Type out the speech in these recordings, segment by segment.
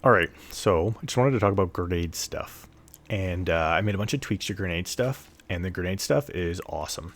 All right, so I just wanted to talk about grenade stuff. And I made a bunch of tweaks to grenade stuff, and the grenade stuff is awesome.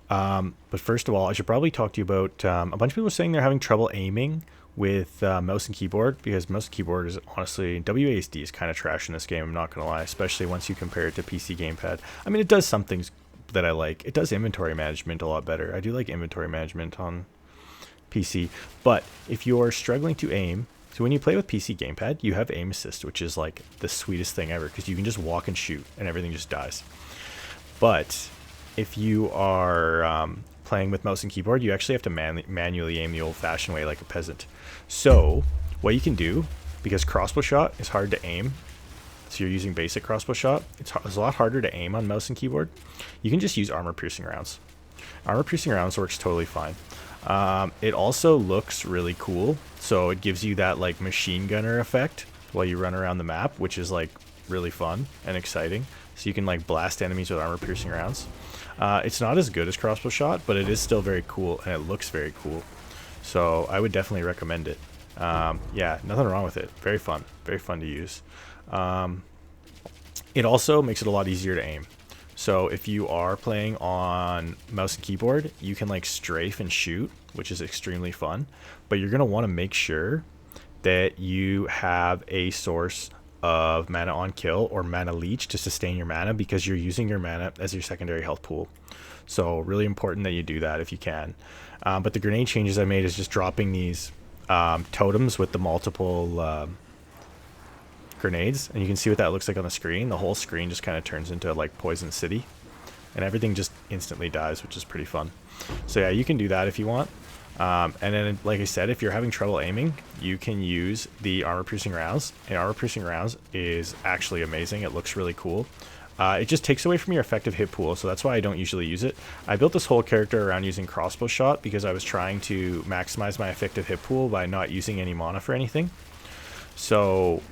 But first of all, I should probably talk to you about a bunch of people saying they're having trouble aiming with mouse and keyboard, because mouse and keyboard is honestly, WASD is kind of trash in this game, I'm not going to lie, especially once you compare it to PC gamepad. I mean, it does some things that I like. It does inventory management a lot better. I do like inventory management on PC, but if you're struggling to aim, so when you play with PC gamepad, you have aim assist, which is like the sweetest thing ever because you can just walk and shoot and everything just dies. But if you are playing with mouse and keyboard, you actually have to manually aim the old-fashioned way like a peasant. So what you can do, because crossbow shot is hard to aim, so you're using basic crossbow shot, it's a lot harder to aim on mouse and keyboard, you can just use armor piercing rounds. Armor piercing rounds works totally fine. It also looks really cool, so it gives you that like machine gunner effect while you run around the map, which is like really fun and exciting. So you can like blast enemies with armor piercing rounds. It's not as good as crossbow shot, but it is still very cool and it looks very cool. So I would definitely recommend it. Yeah, nothing wrong with it. Very fun to use. It also makes it a lot easier to aim. So if you are playing on mouse and keyboard, you can like strafe and shoot, which is extremely fun. But you're going to want to make sure that you have a source of mana on kill or mana leech to sustain your mana, because you're using your mana as your secondary health pool. So really important that you do that if you can. But the grenade changes I made is just dropping these totems with the multiple grenades, and you can see what that looks like on the screen. The whole screen just kind of turns into like Poison City, and everything just instantly dies, which is pretty fun. So yeah, you can do that if you want. And then, like I said, if you're having trouble aiming, you can use the armor piercing rounds. And armor piercing rounds is actually amazing. It looks really cool. It just takes away from your effective hit pool, so that's why I don't usually use it. I built this whole character around using crossbow shot because I was trying to maximize my effective hit pool by not using any mana for anything. So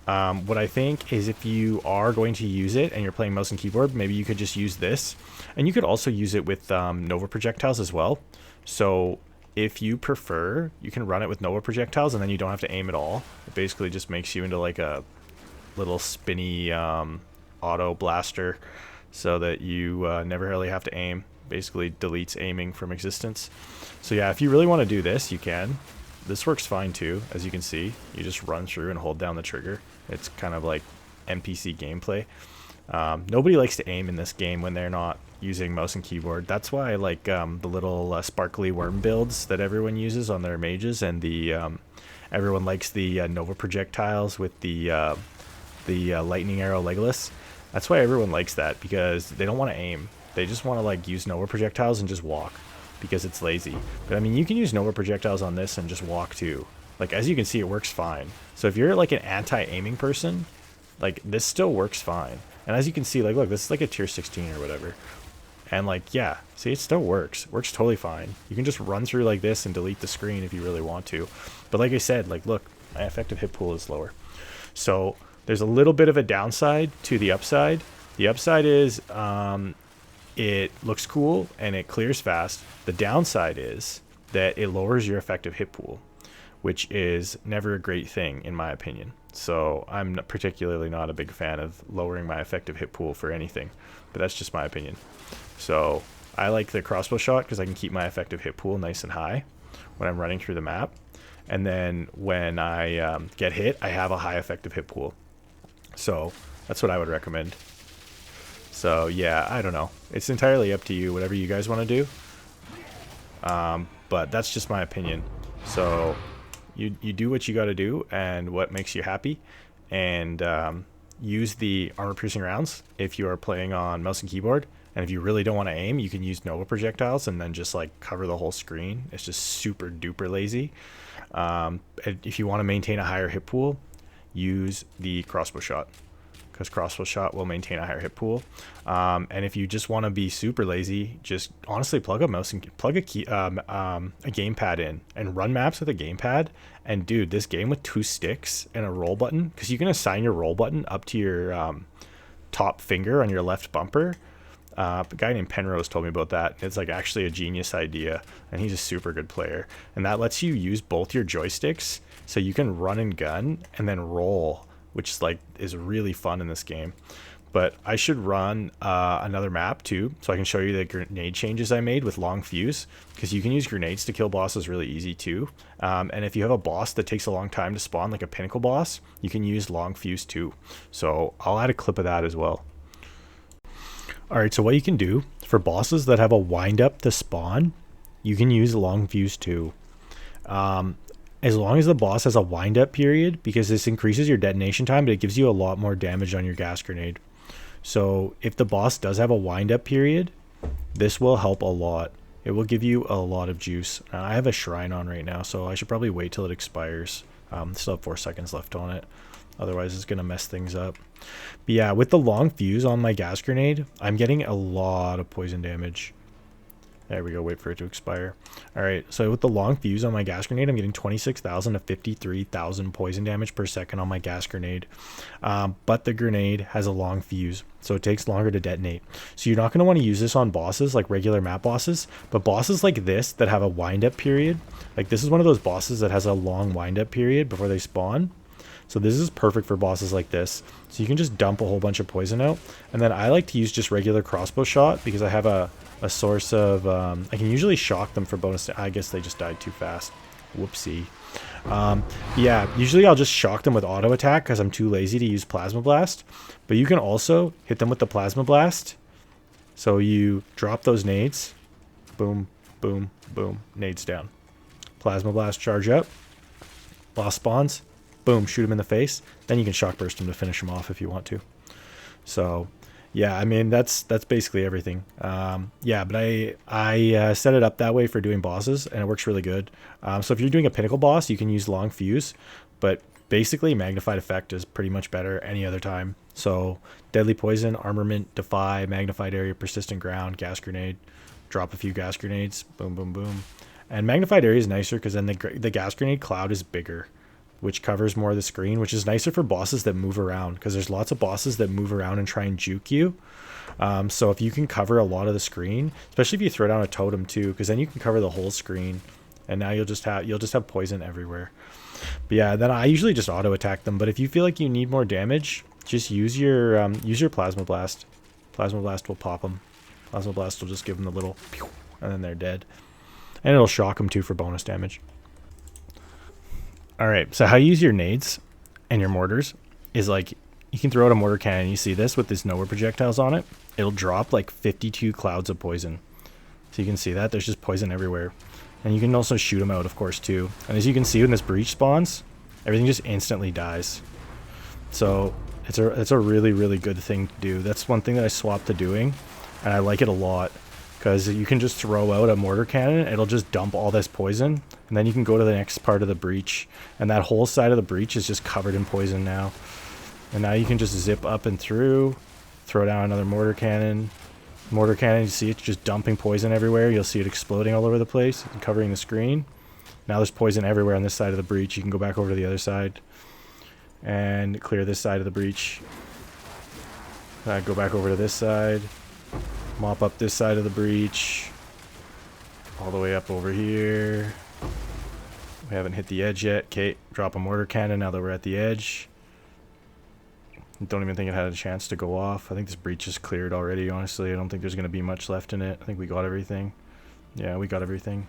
what I think is, if you are going to use it and you're playing mouse and keyboard, maybe you could just use this. And you could also use it with Nova projectiles as well. So if you prefer, you can run it with Nova projectiles and then you don't have to aim at all. It basically just makes you into like a little spinny auto blaster so that you never really have to aim. Basically deletes aiming from existence. So yeah, if you really want to do this, you can. This works fine too, as you can see. You just run through and hold down the trigger. It's kind of like NPC gameplay. Nobody likes to aim in this game when they're not using mouse and keyboard. That's why I like the little sparkly worm builds that everyone uses on their mages, and the everyone likes the Nova projectiles with the lightning arrow Legolas. That's why everyone likes that, because they don't want to aim. They just want to like use Nova projectiles and just walk, because it's lazy. But I mean, you can use Nova projectiles on this and just walk too. Like, as you can see, it works fine. So if you're like an anti-aiming person, like this still works fine. And as you can see, like, look, this is like a tier 16 or whatever. And like, yeah, see, it still works. Works totally fine. You can just run through like this and delete the screen if you really want to. But like I said, like, look, my effective hit pool is lower. So there's a little bit of a downside to the upside. The upside is it looks cool and it clears fast. The downside is that it lowers your effective hit pool, which is never a great thing in my opinion. So I'm particularly not a big fan of lowering my effective hit pool for anything, but that's just my opinion. So I like the crossbow shot because I can keep my effective hit pool nice and high when I'm running through the map. And then when I get hit, I have a high effective hit pool. So that's what I would recommend. So yeah, I don't know. It's entirely up to you, whatever you guys want to do. But that's just my opinion. So you do what you got to do and what makes you happy. And use the armor piercing rounds if you are playing on mouse and keyboard. And if you really don't want to aim, you can use Nova projectiles and then just like cover the whole screen. It's just super duper lazy. If you want to maintain a higher hit pool, use the crossbow shot, because crossbow shot will maintain a higher hit pool. And if you just want to be super lazy, just honestly plug a mouse and plug a gamepad in and run maps with a gamepad. And dude, this game with 2 sticks and a roll button, because you can assign your roll button up to your top finger on your left bumper. A guy named Penrose told me about that. It's like actually a genius idea, and he's a super good player. And that lets you use both your joysticks So you can run and gun and then roll, which is really fun in this game. But I should run another map too, so I can show you the grenade changes I made with long fuse, because you can use grenades to kill bosses really easy too. And if you have a boss that takes a long time to spawn, like a pinnacle boss, you can use long fuse too. So I'll add a clip of that as well. Alright, so what you can do for bosses that have a wind up to spawn, you can use long fuse too. As long as the boss has a wind up period, because this increases your detonation time, but it gives you a lot more damage on your gas grenade. So if the boss does have a wind up period, this will help a lot. It will give you a lot of juice. I have a shrine on right now, so I should probably wait till it expires. Still have 4 seconds left on it. Otherwise it's going to mess things up. But yeah, with the long fuse on my gas grenade, I'm getting a lot of poison damage. There we go, wait for it to expire. Alright, so with the long fuse on my gas grenade, I'm getting 26,000 to 53,000 poison damage per second on my gas grenade. But the grenade has a long fuse, so it takes longer to detonate. So you're not going to want to use this on bosses, like regular map bosses, but bosses like this that have a wind-up period. Like this is one of those bosses that has a long wind-up period before they spawn. So this is perfect for bosses like this. So you can just dump a whole bunch of poison out. And then I like to use just regular crossbow shot, because I have a source of I can usually shock them for bonus. I guess they just died too fast. Whoopsie. Yeah, usually I'll just shock them with auto attack because I'm too lazy to use plasma blast, but you can also hit them with the plasma blast. So you drop those nades, boom, boom, boom, nades down, plasma blast, charge up, boss spawns, boom, shoot him in the face. Then you can shock burst him to finish him off if you want to. So yeah, I mean, that's basically everything. Yeah, but I set it up that way for doing bosses, and it works really good. So if you're doing a pinnacle boss, you can use long fuse, but basically magnified effect is pretty much better any other time. So deadly poison, armament, defy, magnified area, persistent ground, gas grenade, drop a few gas grenades, boom, boom, boom. And magnified area is nicer because then the gas grenade cloud is bigger, which covers more of the screen, which is nicer for bosses that move around, because there's lots of bosses that move around and try and juke you. So if you can cover a lot of the screen, especially if you throw down a totem too, because then you can cover the whole screen, and now you'll just have poison everywhere. But yeah, then I usually just auto attack them. But if you feel like you need more damage, just use your plasma blast. Plasma blast will pop them. Plasma blast will just give them the little pew, and then they're dead. And it'll shock them too for bonus damage. Alright, so how you use your nades and your mortars is like, you can throw out a mortar cannon. You see this with these nowhere projectiles on it? It'll drop like 52 clouds of poison. So you can see that. There's just poison everywhere. And you can also shoot them out, of course, too. And as you can see, when this breach spawns, everything just instantly dies. So it's a really, really good thing to do. That's one thing that I swapped to doing, and I like it a lot. Because you can just throw out a mortar cannon, it'll just dump all this poison, and then you can go to the next part of the breach, and that whole side of the breach is just covered in poison now. And now you can just zip up and through, throw down another mortar cannon. Mortar cannon, you see it's just dumping poison everywhere. You'll see it exploding all over the place and covering the screen. Now there's poison everywhere on this side of the breach. You can go back over to the other side and clear this side of the breach. Go back over to this side. Mop up this side of the breach, all the way up over here. We haven't hit the edge yet. Okay, drop a mortar cannon now that we're at the edge. Don't even think it had a chance to go off. I think this breach is cleared already, honestly. I don't think there's going to be much left in it. I think we got everything. Yeah, we got everything.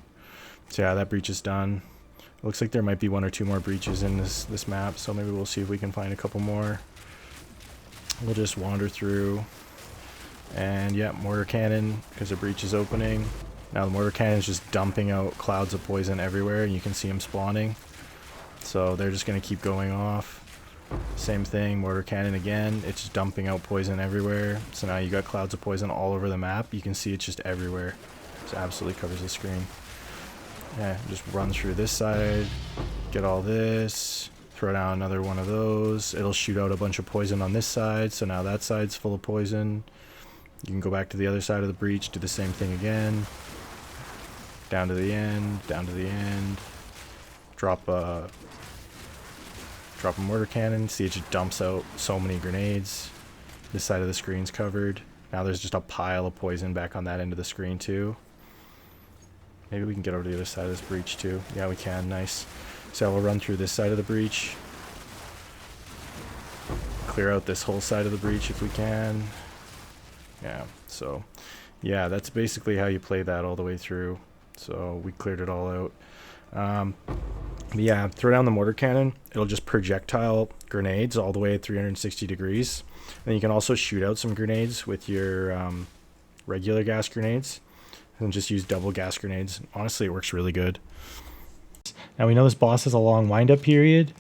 So yeah, that breach is done. It looks like there might be 1 or 2 more breaches in this map, so maybe we'll see if we can find a couple more. We'll just wander through. And yeah, mortar cannon, because the breach is opening. Now the mortar cannon is just dumping out clouds of poison everywhere, and you can see them spawning. So they're just going to keep going off. Same thing, mortar cannon again. It's just dumping out poison everywhere. So now you got clouds of poison all over the map. You can see it's just everywhere. It absolutely covers the screen. Yeah, just run through this side, get all this, throw down another one of those. It'll shoot out a bunch of poison on this side, so now that side's full of poison. You can go back to the other side of the breach, do the same thing again. Down to the end, down to the end. Drop a mortar cannon. See, it just dumps out so many grenades. This side of the screen's covered. Now there's just a pile of poison back on that end of the screen too. Maybe we can get over to the other side of this breach too. Yeah, we can. Nice. So we'll run through this side of the breach. Clear out this whole side of the breach if we can. Yeah, so yeah, that's basically how you play that all the way through. So we cleared it all out. But yeah, throw down the mortar cannon. It'll just projectile grenades all the way at 360 degrees. And you can also shoot out some grenades with your regular gas grenades. And just use double gas grenades. Honestly, it works really good. Now we know this boss has a long wind-up period.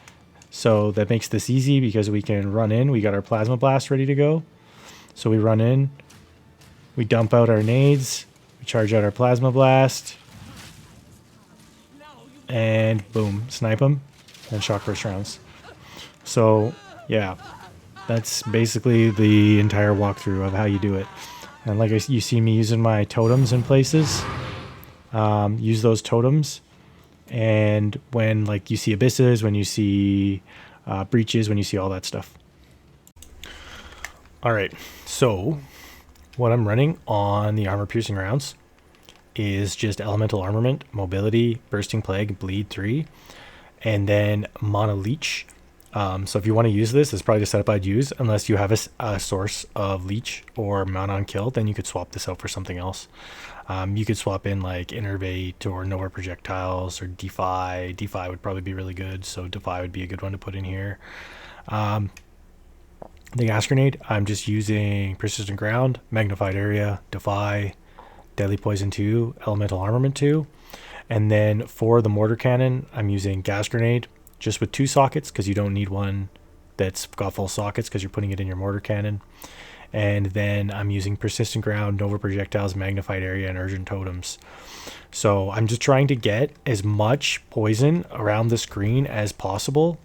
So that makes this easy because we can run in. We got our plasma blast ready to go. So we run in. We dump out our nades. We charge out our plasma blast. And boom, snipe them. And shock burst rounds. So yeah, that's basically the entire walkthrough of how you do it. And like you see me using my totems in places. Use those totems. And when like you see abysses, when you see breaches, when you see all that stuff. All right, so what I'm running on the armor piercing rounds is just elemental armament, mobility, bursting plague, bleed 3, and then mono leech. So if you want to use this, it's probably the setup I'd use unless you have a source of leech or mount on kill. Then you could swap this out for something else. You could swap in like innervate or nova projectiles or defy. Defy would probably be really good, so defy would be a good one to put in here. The gas grenade, I'm just using persistent ground, magnified area, defy, deadly poison 2, elemental armament 2, and then for the mortar cannon, I'm using gas grenade just with 2 sockets because you don't need one that's got full sockets because you're putting it in your mortar cannon. And then I'm using persistent ground, nova projectiles, magnified area, and urgent totems. So I'm just trying to get as much poison around the screen as possible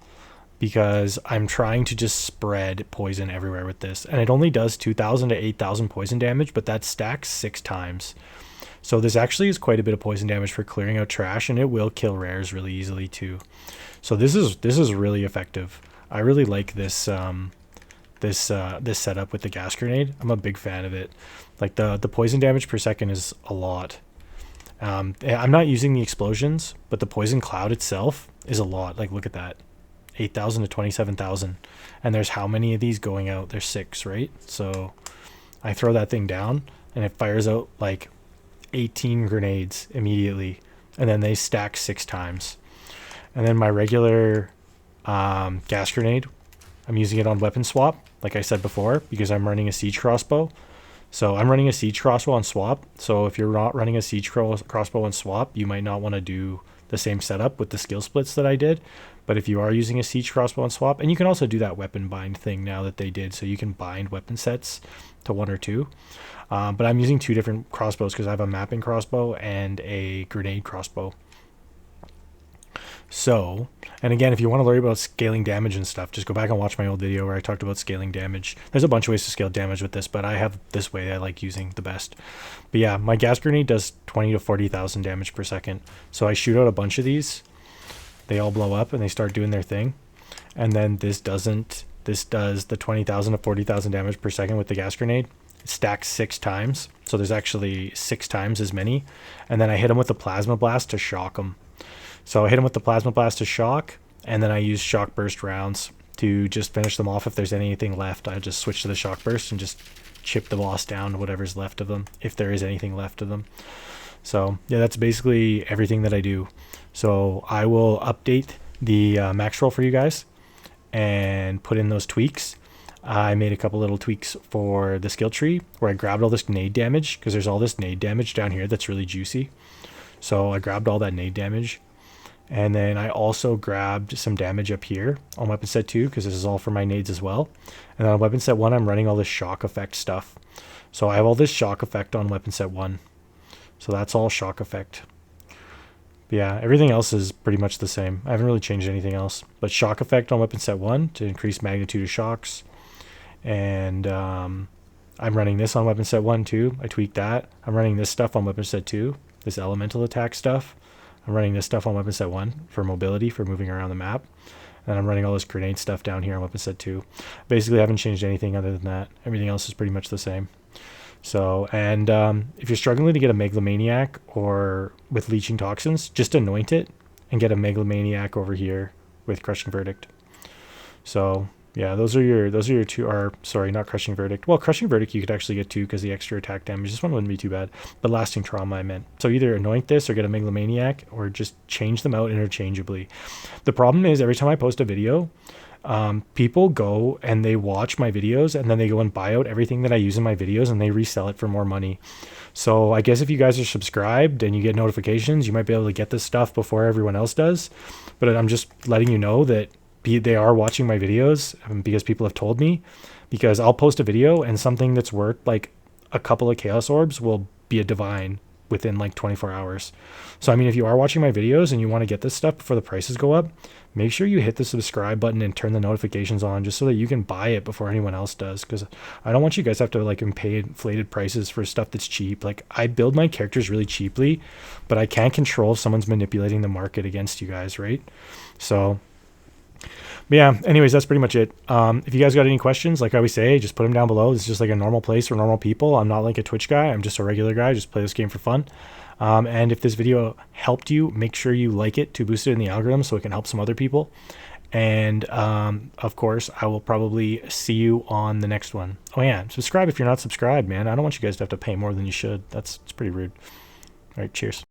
because I'm trying to just spread poison everywhere with this. And it only does 2,000 to 8,000 poison damage, but that stacks 6 times. So this actually is quite a bit of poison damage for clearing out trash, and it will kill rares really easily too. So this is really effective. I really like this this setup with the gas grenade. I'm a big fan of it. Like the poison damage per second is a lot. I'm not using the explosions, but the poison cloud itself is a lot. Like look at that, 8,000 to 27,000, and there's how many of these going out? There's 6, right? So I throw that thing down, and it fires out like 18 grenades immediately, and then they stack 6 times. And then my regular gas grenade, I'm using it on weapon swap, like I said before, because I'm running a siege crossbow. So I'm running a siege crossbow on swap. So if you're not running a siege crossbow on swap, you might not want to do the same setup with the skill splits that I did. But if you are using a siege crossbow on swap, and you can also do that weapon bind thing now that they did, so you can bind weapon sets to 1 or 2. But I'm using 2 different crossbows because I have a mapping crossbow and a grenade crossbow. So, and again, if you want to learn about scaling damage and stuff, just go back and watch my old video where I talked about scaling damage. There's a bunch of ways to scale damage with this, but I have this way I like using the best. But yeah, my gas grenade does 20 to 40,000 damage per second. So I shoot out a bunch of these. They all blow up and they start doing their thing. And then this does the 20,000 to 40,000 damage per second with the gas grenade. It stacks 6 times. So there's actually 6 times as many. And then I hit them with the plasma blast to shock them. So I hit him with the plasma blast to shock, and then I use shock burst rounds to just finish them off. If there's anything left, I just switch to the shock burst and just chip the boss down to whatever's left of them, if there is anything left of them. So yeah, that's basically everything that I do. So I will update the Maxroll for you guys and put in those tweaks. I made a couple little tweaks for the skill tree where I grabbed all this nade damage because there's all this nade damage down here that's really juicy. So I grabbed all that nade damage. And then I also grabbed some damage up here on weapon set 2 because this is all for my nades as well. And then on weapon set 1, I'm running all this shock effect stuff. So I have all this shock effect on weapon set 1. So that's all shock effect. But yeah, everything else is pretty much the same. I haven't really changed anything else. But shock effect on weapon set 1 to increase magnitude of shocks. And I'm running this on weapon set 1 too. I tweaked that. I'm running this stuff on weapon set 2. This elemental attack stuff. I'm running this stuff on weapon set 1 for mobility, for moving around the map. And I'm running all this grenade stuff down here on weapon set 2. Basically, I haven't changed anything other than that. Everything else is pretty much the same. So, and if you're struggling to get a megalomaniac or with leeching toxins, just anoint it and get a megalomaniac over here with crushing verdict. So yeah, those are your two, or sorry, not crushing verdict. Well, crushing verdict you could actually get two because the extra attack damage. This one wouldn't be too bad, but lasting trauma I meant. So either anoint this or get a megalomaniac, or just change them out interchangeably. The problem is every time I post a video, people go and they watch my videos and then they go and buy out everything that I use in my videos and they resell it for more money. So I guess if you guys are subscribed and you get notifications, you might be able to get this stuff before everyone else does. But I'm just letting you know that they are watching my videos because people have told me, because I'll post a video and something that's worth like a couple of chaos orbs will be a divine within like 24 hours. So I mean, if you are watching my videos and you want to get this stuff before the prices go up, make sure you hit the subscribe button and turn the notifications on just so that you can buy it before anyone else does, because I don't want you guys to have to like pay inflated prices for stuff that's cheap. Like, I build my characters really cheaply, but I can't control if someone's manipulating the market against you guys, right? So but yeah, anyways, that's pretty much it. If you guys got any questions, like I always say, just put them down below. This is just like a normal place for normal people. I'm not like a Twitch guy. I'm just a regular guy. Just play this game for fun. And if this video helped you, make sure you like it to boost it in the algorithm so it can help some other people. And of course, I will probably see you on the next one. Oh yeah, subscribe if you're not subscribed, man. I don't want you guys to have to pay more than you should. It's pretty rude. All right, cheers.